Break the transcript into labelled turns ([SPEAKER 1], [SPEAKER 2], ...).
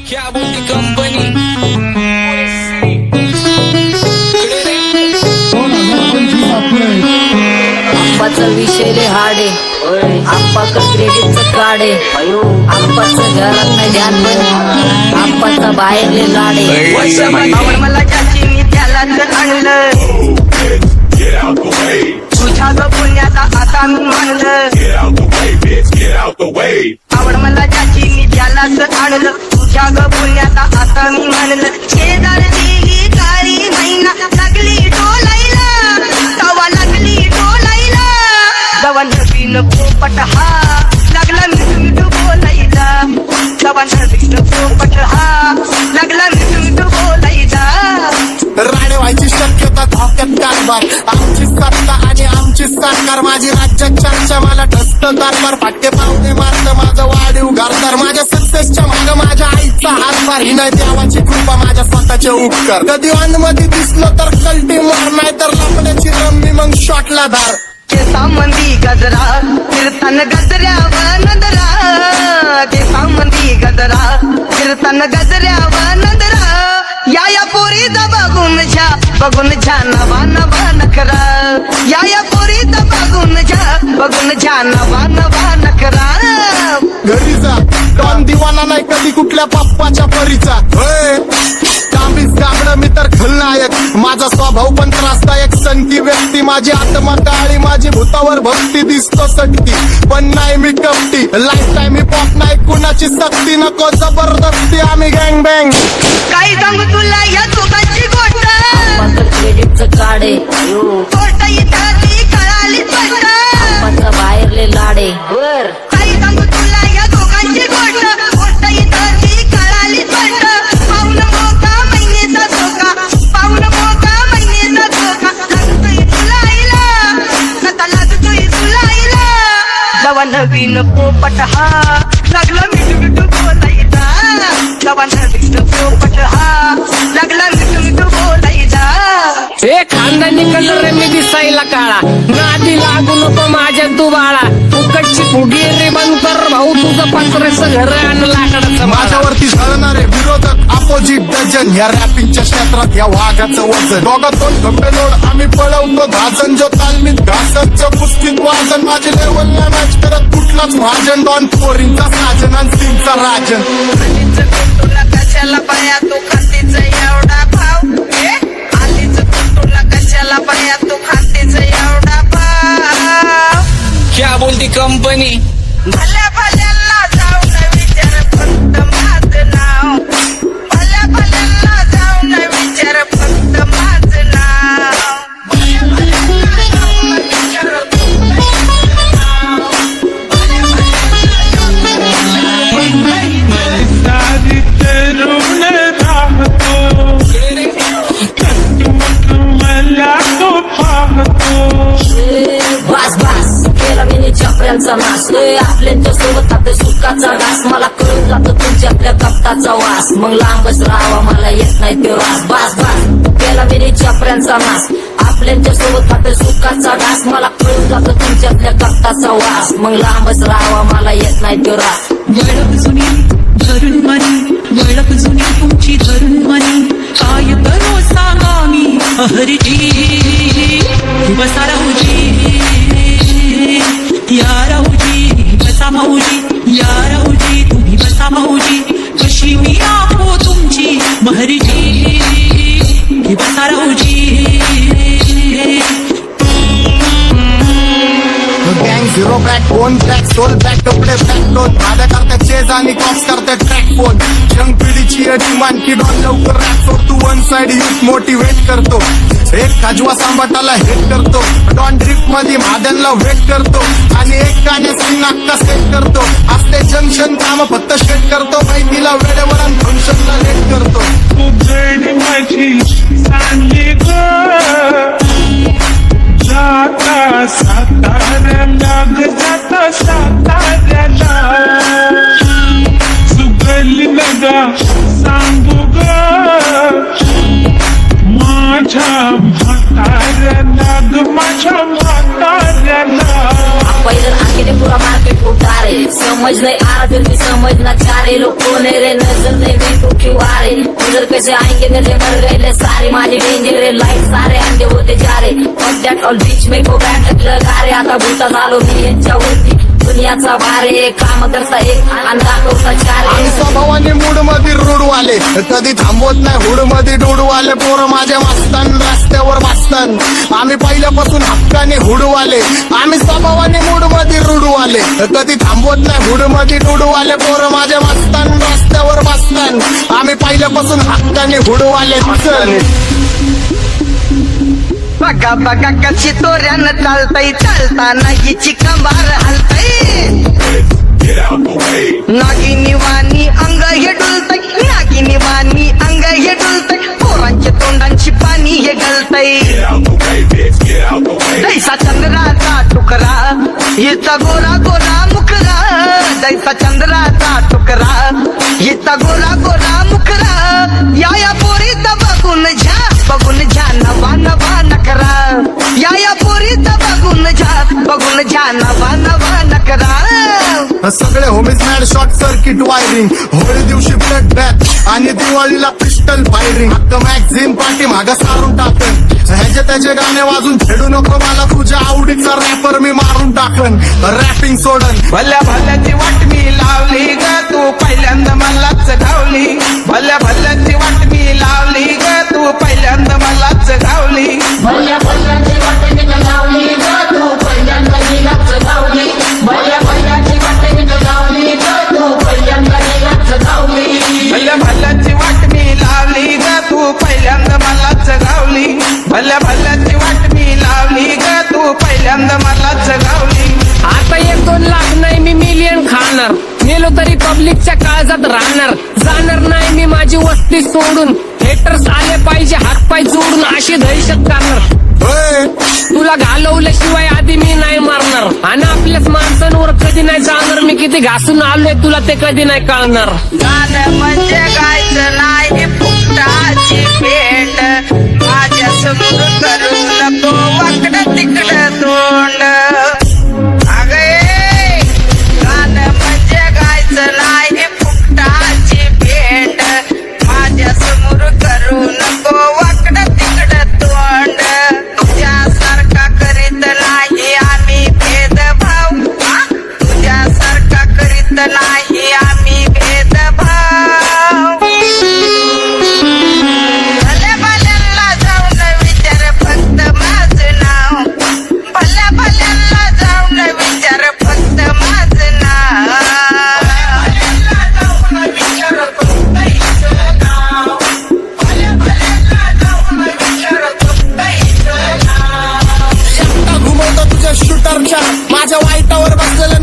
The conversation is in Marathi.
[SPEAKER 1] क्या बोलती कंपनी
[SPEAKER 2] आप्पाचा विषय रे हाडे आप्पाचं क्रेडिटचं काढे आप्पाचं घरात नाही ध्यान पण आप्पाचा बाहेरले लाडे
[SPEAKER 3] आवड मला ज्याची मी त्यालाच आणलं तुझ्या ग पुण्याचा आता मी मानलं आवड मला ज्याची मी त्यालाच आणलं तुझ्या ग पुण्याचा आता मी मानलं शेजार दिली काळी महिना लागली डोलायला तवा लागली डोलायला जवा नवीन पोपट हा लागला मिठू बोलायला जवा नवीन पोपट हा लागला मिठू बोलायला
[SPEAKER 4] राणे व्हायची शक्यता धोक्यात कारभार आमची सत्ता आणि आमची सरकार माझी राज्यात चर्चा मला ठसत कारभार फाटके पावणे मारत माझं वाढीव घरदार माझ्या सक्सेसच्या माग माझ्या आईचा हातभार ही नाही देवाची कृपा माझ्या स्वतःचे उपकार कधी मध्ये दिसलं तर कल्टी मार नाही तर लपण्याची रम्मी मग शॉटला धार
[SPEAKER 3] केसामंदी गजरा फिरताना गजऱ्यावर नजरा केसामंदी गजरा फिरताना गजऱ्यावर नजरा या पोरीचा बघून झा नवा नवा नखरा या पोरीचा बघून झा नवा नवा नखरा
[SPEAKER 4] घरी जा डॉन दिवाना नाही कधी कुठल्या पप्पाच्या परीचा कामीच गाबड मी तर खलनायक माझा स्वभाव पण त्रासदायक सनकी व्यक्ती माझी आत्मा काळी माझी भूतावर भक्ती दिसतो सटकी पण नाही मी कपटी लाईफ टाईम ही पॉप नाही कुणाची सक्ती नको जबरदस्ती आम्ही गँग बँग
[SPEAKER 3] काही सांगू तुला या दोघांची गोष्ट
[SPEAKER 2] आप्पाचं क्रेडिटचं काढे
[SPEAKER 3] गोष्ट इथं ती कळाली स्पष्ट
[SPEAKER 2] आप्पाचा बाहेरले लाडे
[SPEAKER 3] काही सांगू तुला या दोघांची गोष्ट इथं ती कळाली स्पष्ट पाऊल मोका महिनेचा धोका पाऊल मोका महिनेचा धोका लागतोय तुला आईला नका लागतोय तुला आईला जवा नवीन पोपट हा लागला मिठू बोलायचा जवा नवीन पोपट हा लागला मिठू बोलायचा
[SPEAKER 1] ए खानदानी कलर रे मी दिसायला काळा नादी लागू नको माझ्या तू बाळा फुकटची फुगी रे बंद कर भाऊ तुझं पात्रेचं घर आणि लाकडाचं
[SPEAKER 4] माझ्यावरती झळणारे विरोधक अपोजिट डझन या रॅपिंगच्या क्षेत्रात या वाघाचं वजन दोघातून खंबे लोड आम्ही पळवतो धाजन जो तालमीत घासतचं पुस्तीत वाजन माझी लेवल नाही मॅच करत कुठलाच भाजन डॉन पोरींचा साजन आणि सिंगचा राजन
[SPEAKER 3] तुला कशाला पाया तू खातीचा एवढा भाव आलीच तुला कशाला पाया तू खातीचा एवढा भाव
[SPEAKER 1] क्या बोलती कंपनी
[SPEAKER 3] भल्या भल्यांना जाऊन विचार फक्त माझं नाव भल्या भल्यांना जाऊन विचार फक्त माझं नाव भल्या भल्यांना जाऊन विचार फक्त माझं नाव भल्या
[SPEAKER 5] सारी तरुण राहतो मला तो पाहतो
[SPEAKER 2] बास बास केला मी चपऱ्यांचा नाश आपल्या सोबत आपल्या सुखाचा घास मला कळून जातो तुमच्यातल्या कपटाचा वास मग लांबच राहावा मला येत नाही तो रास बास बास केला मी चपऱ्यांचा नाश आपल्या सोबत आपल्या सुखाचा घास मला कळून जातो तुमच्यातल्या कपटाचा वास मग लांबच राहावा मला येत नाही तो रास
[SPEAKER 6] वळख जुनी धरून मनी वळख जुनी तुमची धरून मनी काय करो सांगा मी हरजी बसा राहूजी या राहूजी बसा भाऊजी या राहूजी तुम्ही बसा भाऊजी कशी मी राहो तुमची महरजी बसा राहूजी
[SPEAKER 4] गँग zero back phone track soul back कपडे बॅक दोन भाड्या करतात चेज आणि कॉप्स करतात ट्रॅक फोन यंग पिढीची डिमांड की डॉन लवकर रॅप सोड तू वन साइड युथ मोटिवेट करतो एक काजवा सांबाटाला हेट करतो डॉन ड्रिफ्ट मध्ये महादनला वेट करतो आणि एक गाण्याची नाक्का सेट करतो असते जंक्शन काम फक्त शेट करतो माहितीला वेळेवर आणि फंक्शनला लेट करतो
[SPEAKER 5] तुझडी माझी चांगली ग जाता साताऱ्याला ग जाता साताऱ्याला सुगली नगा सांगू ग माझ्या म्हाताऱ्याला ग माझ्या म्हाताऱ्याला
[SPEAKER 2] पहिलं आखिरे पुरा मार्केट उतारे समज नहीं आ रहा फिर भी समझना चाह रहे लोग कौन है रे नजर नहीं तू क्यों आ रहे उधर कैसे आएंगे मेरे मर गए सारे माझे डेंजर है लाईट सारे अंडे होते जा रे और दॅट ऑल बीच में गो बॅट लगा रे आता भूता झालो मी यांच्यावरती दुनियाचा भारे काम करता एक आणि दाखवता चार
[SPEAKER 4] आणि स्वभावाने मूड मध्ये रूडवाले कधी थांबवत नाही हुड मध्ये डोडवाले पोरं माझ्या मस्तान रस्त्यावर बसतान आम्ही पहिल्यापासून हक्काने हुडवाले आम्ही स्वभावाने मूड मध्ये रूडवाले कधी थांबवत नाही हुड मध्ये डोडवाले पोरं माझ्या मस्तान रस्त्यावर बसतान आम्ही पहिल्यापासून हक्काने हुडवाले
[SPEAKER 3] बघा बघा कशी तोऱ्यानं चालतय चालताना हिची कंबार हलतय नागिनी वाणी अंग हे डुलतय नागिनी वाणी अंग हे डुलतय पोरांच्या तोंडांची पाणी हे गलतय जैसा चंद्राचा तुकडा हिचा गोरा गोरा मुखरा जैसा चंद्राचा तुकडा हिचा गोरा गोरा मुखरा या पोरीचा बघून झा नवा नवा नकरा या पोरीचा बघून झा नवा नवा नकरा
[SPEAKER 4] सगळे homies mad short circuit wiring Holi दिवशी ब्लड बॅथ आणि दिवाळीला पिस्टल फायरिंग हक्क मॅगझिन पाठी मागा सारून टाकन ह्याचे त्याचे गाणे वाजून खेळू नको मला तुझ्या आवडीचा रॅपर मी मारून टाकन रॅपिंग सोडन
[SPEAKER 7] भल्या भल्याची वाट मी लावली ग तू पहिल्यांदा मलाच गावली भल्या भल्याची वाट मी लावली ग तू पहिल्यांदा मलाच गावली
[SPEAKER 2] भल्या भल्याची वाट मी लावली ग तू पहिल्यांदा नीलाच गावली भल्या भल्याची वाट मी लावली ग तू पहिल्यांदा नीलाच गावली
[SPEAKER 7] भल्या भल्याची वाट मी लावली ग तू पहिल्यांदा मलाच गावली भल्या भल्याची वाट मी लावली ग तू पहिल्यांदा मलाच गावली
[SPEAKER 1] आता 1-2 लाख नाही मी मिलियन खाणार मेलो तरी पब्लिकच्या काळजात राहणार जाणार नाही मी माझी वस्ती सोडून हेटर्स आले पाहिजे हातपाय जोडून अशी दहशत करणार तुला घालवल्याशिवाय आधी मी नाही मारणार आणि आपल्याच माणसांवर कधी नाही जाणार मी किती घासून आलोय तुला ते कधी नाही कळणार
[SPEAKER 3] गाणं म्हणजे गायचं नाही फुकटाची भेट माझ्या समोर करू नको वाकडं तिकडं तोंड अगे गाणं म्हणजे गायचं नाही फुकटाची भेट माझ्या समोर करू नको वाकडं तिकडं तोंड तुझ्यासारखा करीत नाही आम्ही भेदभाव तुझ्यासारखा करीत नाही आम्ही भेदभाव भल्या भल्यांना जाऊन विचार फक्त माझं नाव भल्या भल्यांना जाऊन विचार फक्त माझं नाव
[SPEAKER 4] घुमवतो तुझ्या शूटरच्या माझ्या वाईटावर बसलेल्या